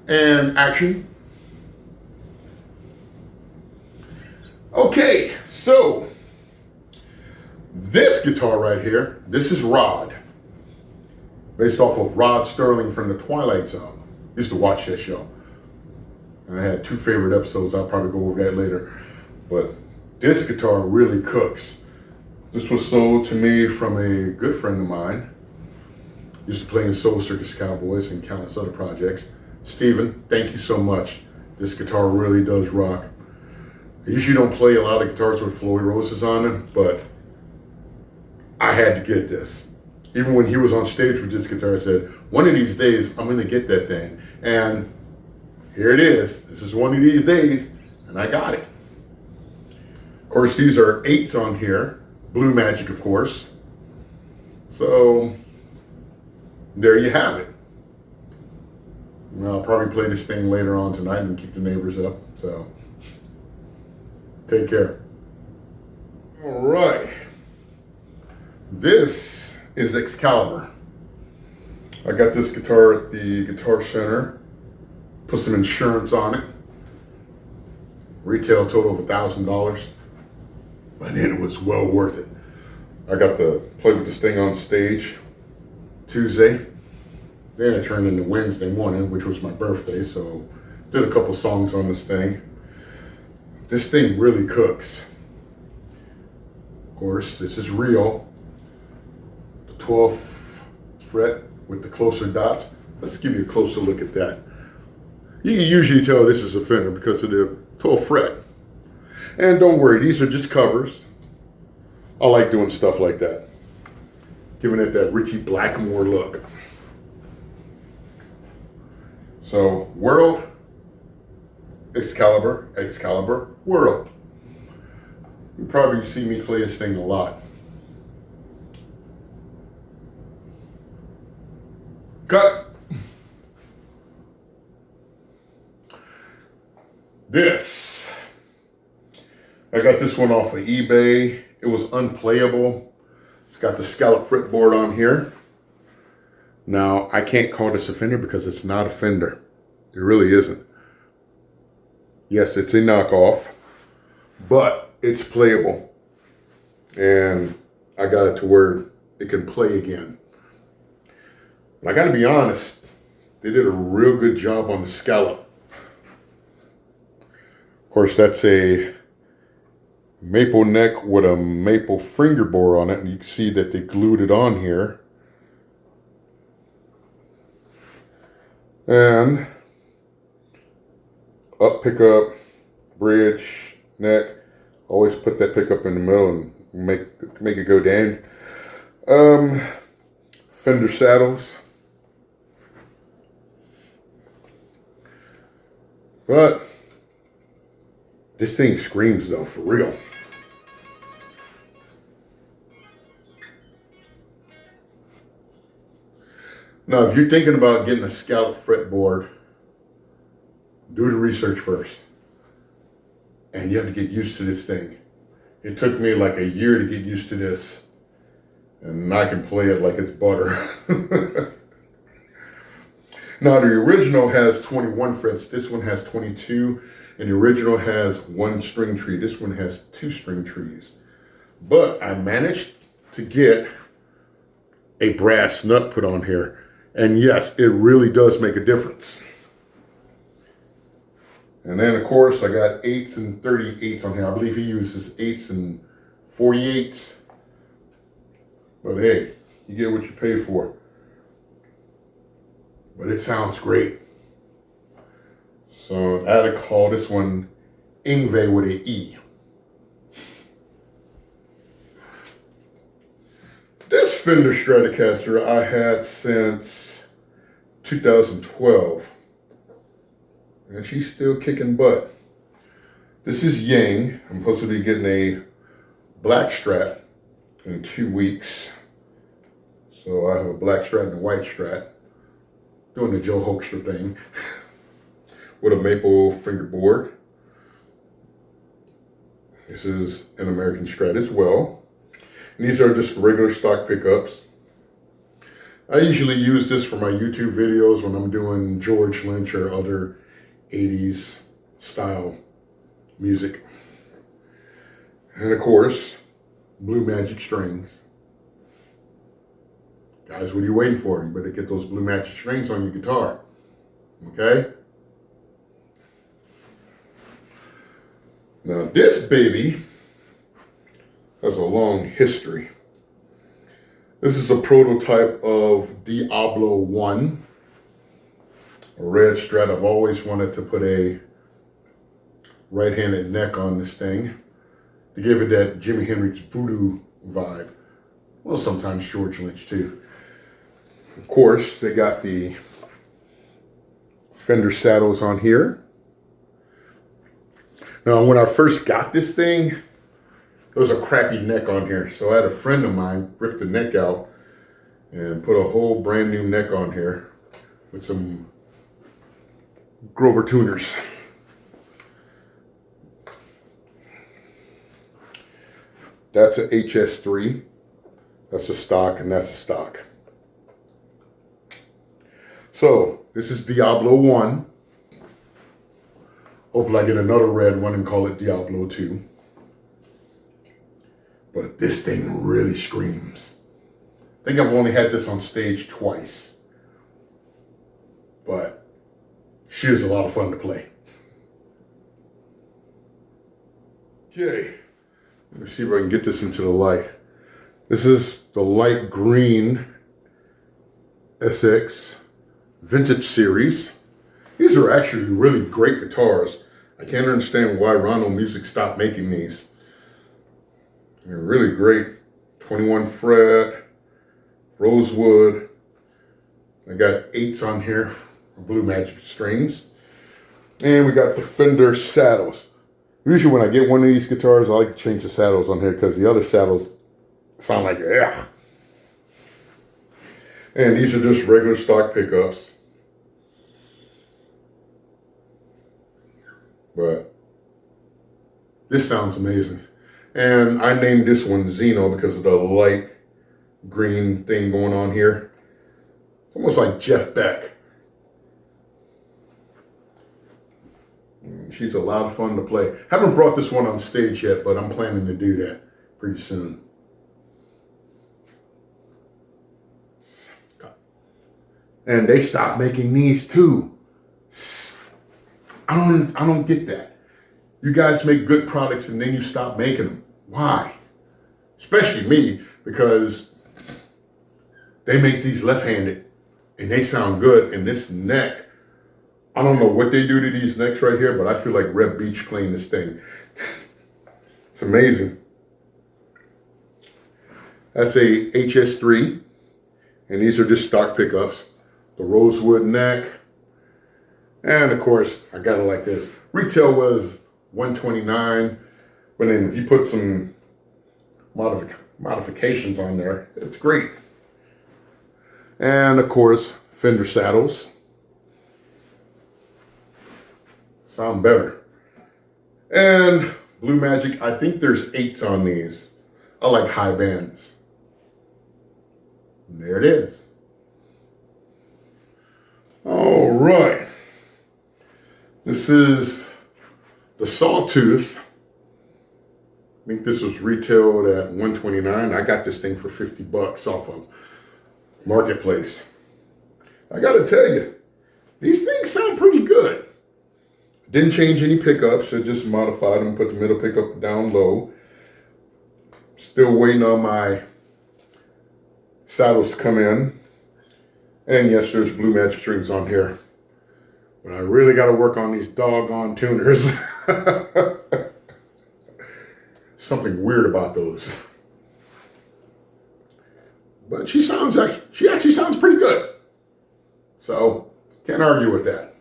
And action. Okay, so this guitar right here, this is Rod, based off of Rod Sterling from the Twilight Zone. Used to watch that show. And I had two favorite episodes. I'll probably go over that later. But this guitar really cooks. This was sold to me from a good friend of mine. Used to play in Soul Circus Cowboys and countless other projects. Steven, thank you so much. This guitar really does rock. I usually don't play a lot of guitars with Floyd Roses on them, but I had to get this. Even when he was on stage with this guitar, I said, one of these days, I'm gonna get that thing. And here it is. This is one of these days, and I got it. Of course, these are 8s on here. Blue Magic, of course. So, there you have it. I'll probably play this thing later on tonight and keep the neighbors up, so take care. All right. This is Excalibur. I got this guitar at the Guitar Center. Put some insurance on it. Retail total of $1,000. And it was well worth it. I got to play with this thing on stage Tuesday. Then it turned into Wednesday morning, which was my birthday, so did a couple songs on this thing. This thing really cooks. Of course, this is real. The 12th fret with the closer dots. Let's give you a closer look at that. You can usually tell this is a Fender because of the 12th fret. And don't worry, these are just covers. I like doing stuff like that. Giving it that Richie Blackmore look. So, World, Excalibur, Excalibur, World. You probably see me play this thing a lot. Cut. This. I got this one off of eBay. It was unplayable. It's got the scallop fretboard on here. Now, I can't call this a Fender because it's not a Fender. It really isn't. Yes, it's a knockoff, but it's playable. And I got it to where it can play again. But I gotta be honest, they did a real good job on the scallop. Of course, that's a maple neck with a maple fingerboard on it, and you can see that they glued it on here. And up pickup, bridge, neck. Always put that pickup in the middle and make it go down. Fender saddles. But this thing screams though, for real. Now, if you're thinking about getting a scallop fretboard, do the research first. And you have to get used to this thing. It took me like a year to get used to this. And I can play it like it's butter. Now, the original has 21 frets. This one has 22. And the original has 1 string tree. This one has 2 string trees. But I managed to get a brass nut put on here. And yes, it really does make a difference. And then, of course, I got 8s and 38s on here. I believe he uses 8s and 48s. But hey, you get what you pay for. But it sounds great. So I had to call this one Ingve with an E. This Fender Stratocaster I had since 2012. And she's still kicking butt. This is Yang. I'm supposed to be getting a black Strat in 2 weeks. So I have a black Strat and a white Strat. Doing the Joe Hoekstra thing. With a maple fingerboard. This is an American Strat as well. And these are just regular stock pickups. I usually use this for my YouTube videos when I'm doing George Lynch or other 80s style music. And of course, Blue Magic strings. Guys, what are you waiting for? You better get those Blue Magic strings on your guitar. Okay? Now this baby has a long history. This is a prototype of Diablo 1, a red Strat. I've always wanted to put a right-handed neck on this thing to give it that Jimi Hendrix voodoo vibe. Well, sometimes George Lynch too. Of course, they got the Fender saddles on here. Now, when I first got this thing, there was a crappy neck on here. So I had a friend of mine rip the neck out and put a whole brand new neck on here with some Grover tuners. That's a HS3. That's a stock, and that's a stock. So this is Diablo 1. Hopefully I get another red one and call it Diablo 2. But this thing really screams. I think I've only had this on stage twice. But she is a lot of fun to play. Okay, let me see if I can get this into the light. This is the light green SX Vintage Series. These are actually really great guitars. I can't understand why Rondo Music stopped making these. They're really great. 21 fret, rosewood. I got 8s on here, Blue Magic strings. And we got the Fender saddles. Usually when I get one of these guitars, I like to change the saddles on here because the other saddles sound like ugh. And these are just regular stock pickups. But this sounds amazing. And I named this one Zeno because of the light green thing going on here. It's almost like Jeff Beck. She's a lot of fun to play. Haven't brought this one on stage yet, but I'm planning to do that pretty soon. And they stopped making these too. I don't get that. You guys make good products and then you stop making them. Why? Especially me, because they make these left-handed and they sound good. And this neck, I don't know what they do to these necks right here, but I feel like Reb Beach playing this thing. It's amazing. That's a HS3, and these are just stock pickups. The rosewood neck, and of course, I got it like this. Retail was $129, but then if you put some modifications on there, it's great. And of course, Fender saddles. Sound better. And Blue Magic, I think there's 8s on these. I like high bands. And there it is. All right. This is the Sawtooth. I think this was retailed at $129. I got this thing for $50 off of Marketplace. I gotta tell you, these things sound pretty good. Didn't change any pickups, I just modified them, put the middle pickup down low. Still waiting on my saddles to come in. And yes, there's Blue Magic strings on here. But I really got to work on these doggone tuners. Something weird about those. But she actually sounds pretty good. So, can't argue with that.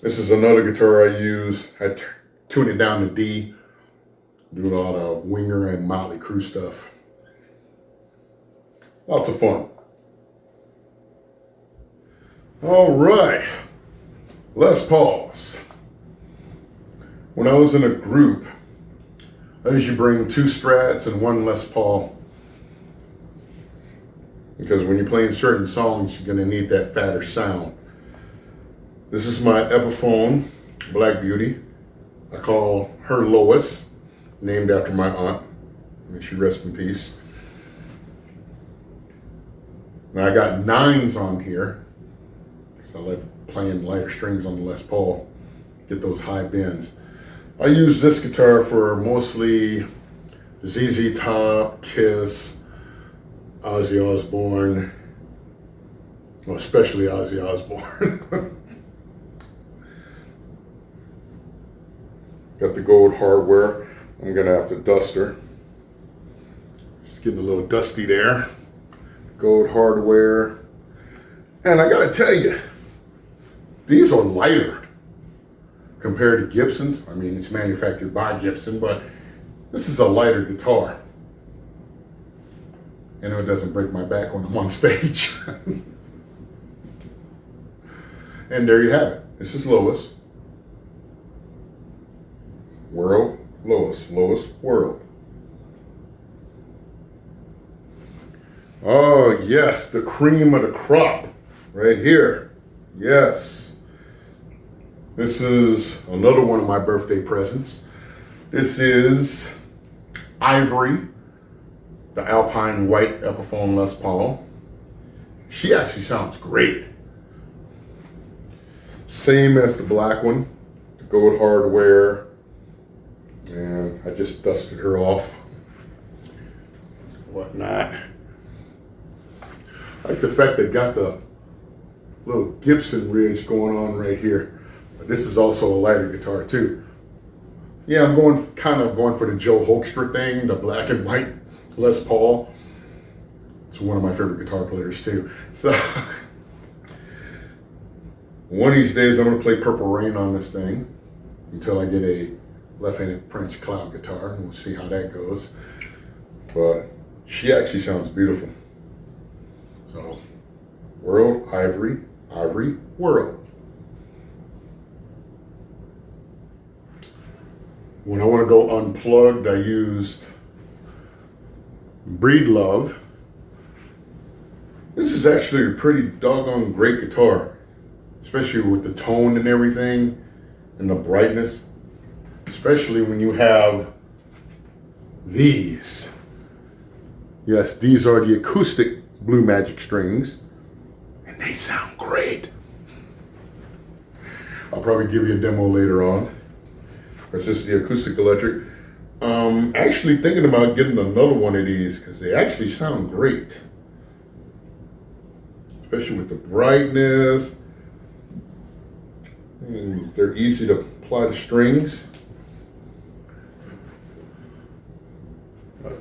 This is another guitar I use. I tune it down to D. Do a lot of Winger and Motley Crue stuff. Lots of fun. All right, Les Pauls. When I was in a group, I usually bring 2 Strats and 1 Les Paul. because when you're playing certain songs, you're gonna need that fatter sound. This is my Epiphone Black Beauty. I call her Lois, named after my aunt. May she rest in peace. Now I got 9s on here, because I like playing lighter strings on the Les Paul, get those high bends. I use this guitar for mostly ZZ Top, Kiss, Ozzy Osbourne, well, especially Ozzy Osbourne. Got the gold hardware. I'm gonna have to dust her. Just getting a little dusty there. Gold hardware. And I gotta tell you, these are lighter compared to Gibson's. I mean, it's manufactured by Gibson, but this is a lighter guitar. And it doesn't break my back when I'm on stage. And there you have it. This is Lois. World, Lois, World. Oh yes, the cream of the crop right here. Yes. This is another one of my birthday presents. This is Ivory, the Alpine White Epiphone Les Paul. She actually sounds great. Same as the black one, the gold hardware. And I just dusted her off, whatnot. I like the fact they got the little Gibson ridge going on right here. But this is also a lighter guitar too. Yeah, I'm kind of going for the Joe Hoekstra thing, the black and white Les Paul. It's one of my favorite guitar players too. So one of these days I'm gonna play Purple Rain on this thing until I get a left-handed Prince Cloud guitar, and we'll see how that goes. But she actually sounds beautiful. So, World, Ivory, World. When I want to go unplugged, I used Breedlove. This is actually a pretty doggone great guitar, especially with the tone and everything, and the brightness. Especially when you have these. Yes, these are the acoustic Blue Magic strings, and they sound great. I'll probably give you a demo later on. It's just the acoustic electric. Actually thinking about getting another one of these because they actually sound great. Especially with the brightness. And they're easy to apply the strings.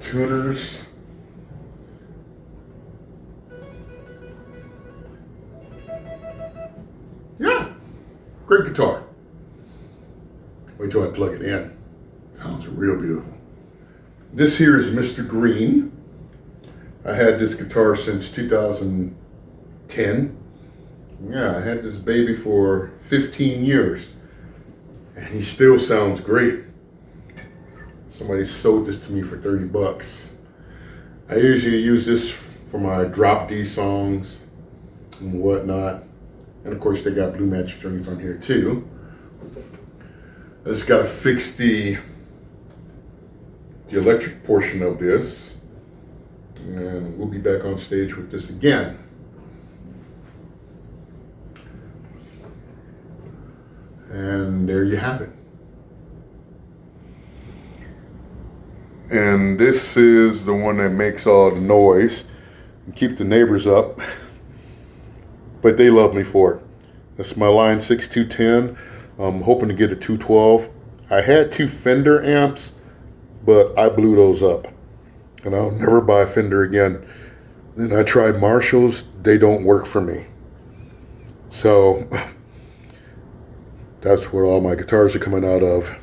Tuners. Yeah, great guitar. Wait till I plug it in. Sounds real beautiful. This here is Mr. Green. I had this guitar since 2010. Yeah, I had this baby for 15 years. And he still sounds great. Somebody sold this to me for 30 bucks. I usually use this for my drop D songs and whatnot. And of course they got Blue Magic strings on here too. I just gotta fix the electric portion of this. And we'll be back on stage with this again. And there you have it. And this is the one that makes all the noise and keep the neighbors up. But they love me for it. That's my Line 6210. I'm hoping to get a 212. I had 2 Fender amps, but I blew those up. And I'll never buy a Fender again. Then I tried Marshalls. They don't work for me. So that's where all my guitars are coming out of.